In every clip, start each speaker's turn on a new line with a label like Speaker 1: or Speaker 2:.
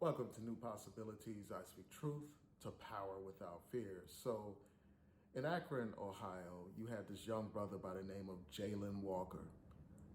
Speaker 1: Welcome to New Possibilities. I speak truth to power without fear. So, in Akron, Ohio, you had this young brother by the name of Jayland Walker.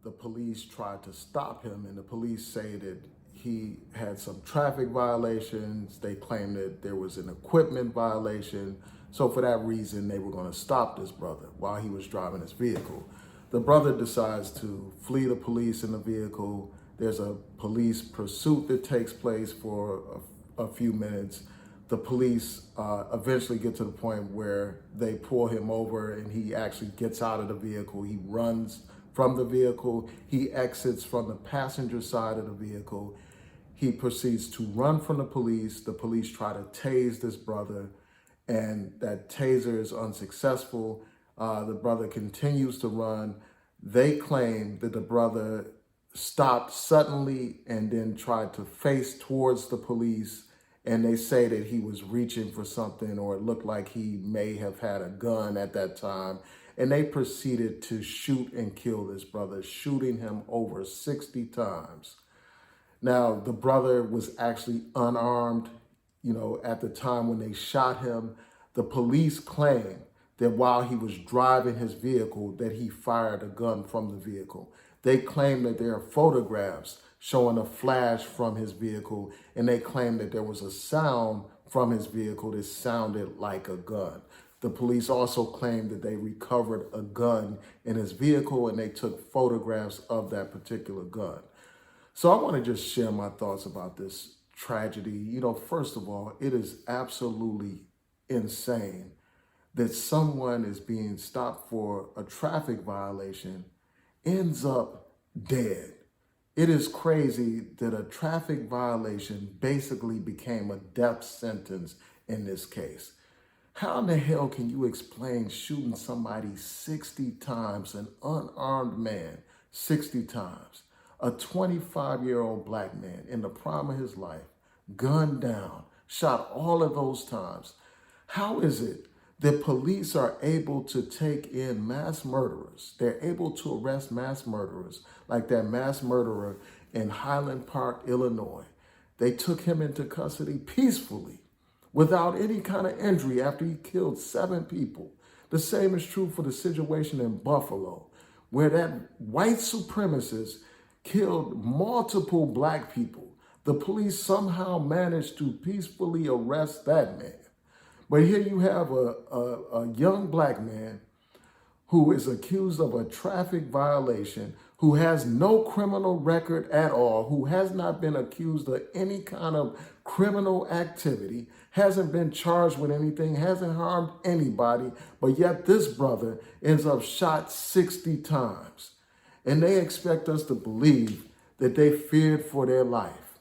Speaker 1: The police tried to stop him, and the police say that he had some traffic violations. They claimed that there was an equipment violation. So, for that reason, they were going to stop this brother while he was driving his vehicle. The brother decides to flee the police in the vehicle. There's a police pursuit that takes place for a few minutes. The police eventually get to the point where they pull him over and he actually gets out of the vehicle. He runs from the vehicle. He exits from the passenger side of the vehicle. He proceeds to run from the police. The police try to tase this brother, and that taser is unsuccessful. The brother continues to run. They claim that the brother stopped suddenly and then tried to face towards the police, and they say that he was reaching for something, or it looked like he may have had a gun at that time, and they proceeded to shoot and kill this brother, shooting him over 60 times. Now, the brother was actually unarmed. At the time when they shot him, the police claim that while he was driving his vehicle, that he fired a gun from the vehicle. They claim that there are photographs showing a flash from his vehicle, and they claim that there was a sound from his vehicle that sounded like a gun. The police also claim that they recovered a gun in his vehicle, and they took photographs of that particular gun. So I want to just share my thoughts about this tragedy. First of all, it is absolutely insane that someone is being stopped for a traffic violation, ends up dead. It is crazy that a traffic violation basically became a death sentence in this case. How in the hell can you explain shooting somebody 60 times, an unarmed man, 60 times? A 25-year-old black man in the prime of his life, gunned down, shot all of those times. How is it that police are able to take in mass murderers? They're able to arrest mass murderers, like that mass murderer in Highland Park, Illinois. They took him into custody peacefully, without any kind of injury, after he killed 7 people. The same is true for the situation in Buffalo, where that white supremacist killed multiple black people. The police somehow managed to peacefully arrest that man. But here you have a young black man who is accused of a traffic violation, who has no criminal record at all, who has not been accused of any kind of criminal activity, hasn't been charged with anything, hasn't harmed anybody, but yet this brother ends up shot 60 times. And they expect us to believe that they feared for their life.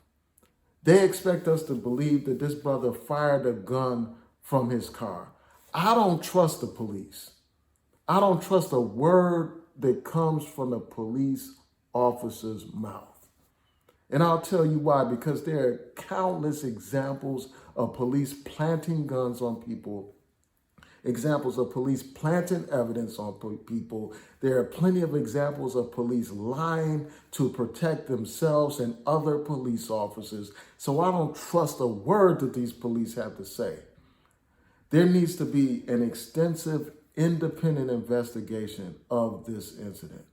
Speaker 1: They expect us to believe that this brother fired a gun from his car. I don't trust the police. I don't trust a word that comes from a police officer's mouth. And I'll tell you why, because there are countless examples of police planting guns on people, examples of police planting evidence on people. There are plenty of examples of police lying to protect themselves and other police officers. So I don't trust a word that these police have to say. There needs to be an extensive independent investigation of this incident.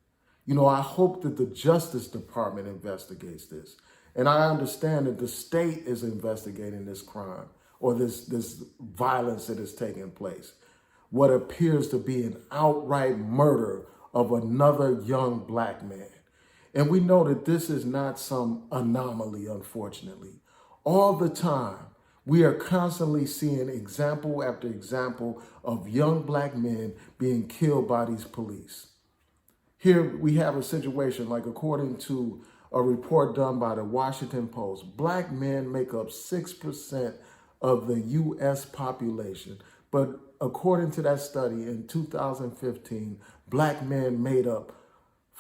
Speaker 1: I hope that the Justice Department investigates this. And I understand that the state is investigating this crime, or this violence that is taking place. What appears to be an outright murder of another young black man. And we know that this is not some anomaly, unfortunately. All the time, we are constantly seeing example after example of young black men being killed by these police. Here we have a situation like, according to a report done by the Washington Post, black men make up 6% of the U.S. population. But according to that study in 2015, black men made up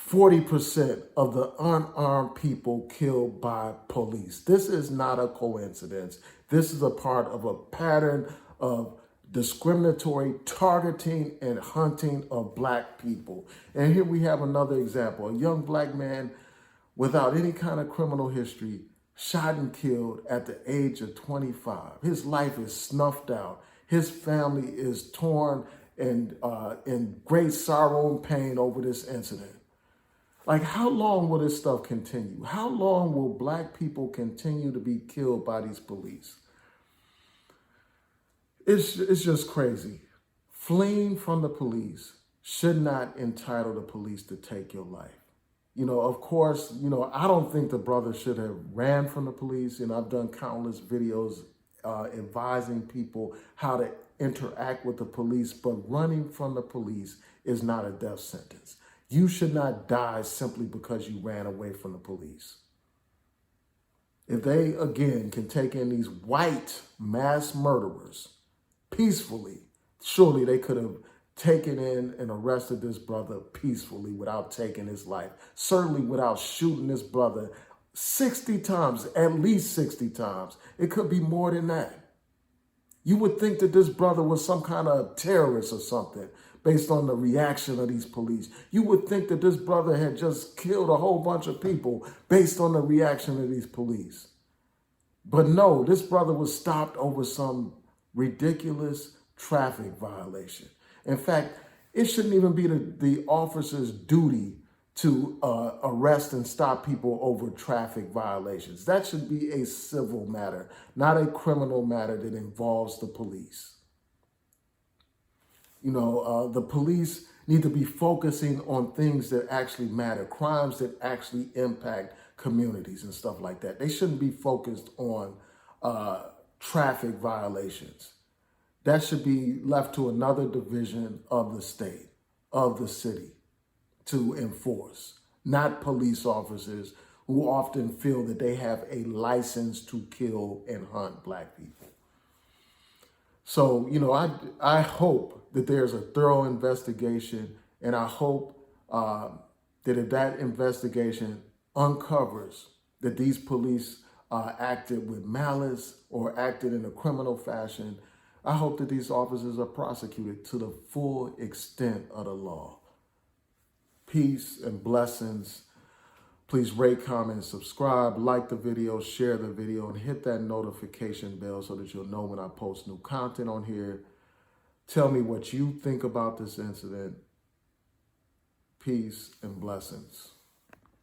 Speaker 1: 40% of the unarmed people killed by police. This is not a coincidence. This is a part of a pattern of discriminatory targeting and hunting of black people. And here we have another example. A young black man without any kind of criminal history shot and killed at the age of 25. His life is snuffed out. His family is torn and in great sorrow and pain over this incident. Like, how long will this stuff continue? How long will black people continue to be killed by these police? It's just crazy. Fleeing from the police should not entitle the police to take your life. Of course, I don't think the brother should have ran from the police. I've done countless videos advising people how to interact with the police, but running from the police is not a death sentence. You should not die simply because you ran away from the police. If they, again, can take in these white mass murderers peacefully, surely they could have taken in and arrested this brother peacefully without taking his life. Certainly without shooting this brother 60 times, at least 60 times. It could be more than that. You would think that this brother was some kind of terrorist or something based on the reaction of these police. You would think that this brother had just killed a whole bunch of people based on the reaction of these police. But no, this brother was stopped over some ridiculous traffic violation. In fact, it shouldn't even be the officer's duty to arrest and stop people over traffic violations. That should be a civil matter, not a criminal matter that involves the police. The police need to be focusing on things that actually matter, crimes that actually impact communities and stuff like that. They shouldn't be focused on traffic violations. That should be left to another division of the state, of the city, to enforce, not police officers who often feel that they have a license to kill and hunt black people. So, I hope that there's a thorough investigation, and I hope that if that investigation uncovers that these police acted with malice or acted in a criminal fashion, I hope that these officers are prosecuted to the full extent of the law. Peace and blessings. Please rate, comment, subscribe, like the video, share the video, and hit that notification bell so that you'll know when I post new content on here. Tell me what you think about this incident. Peace and blessings.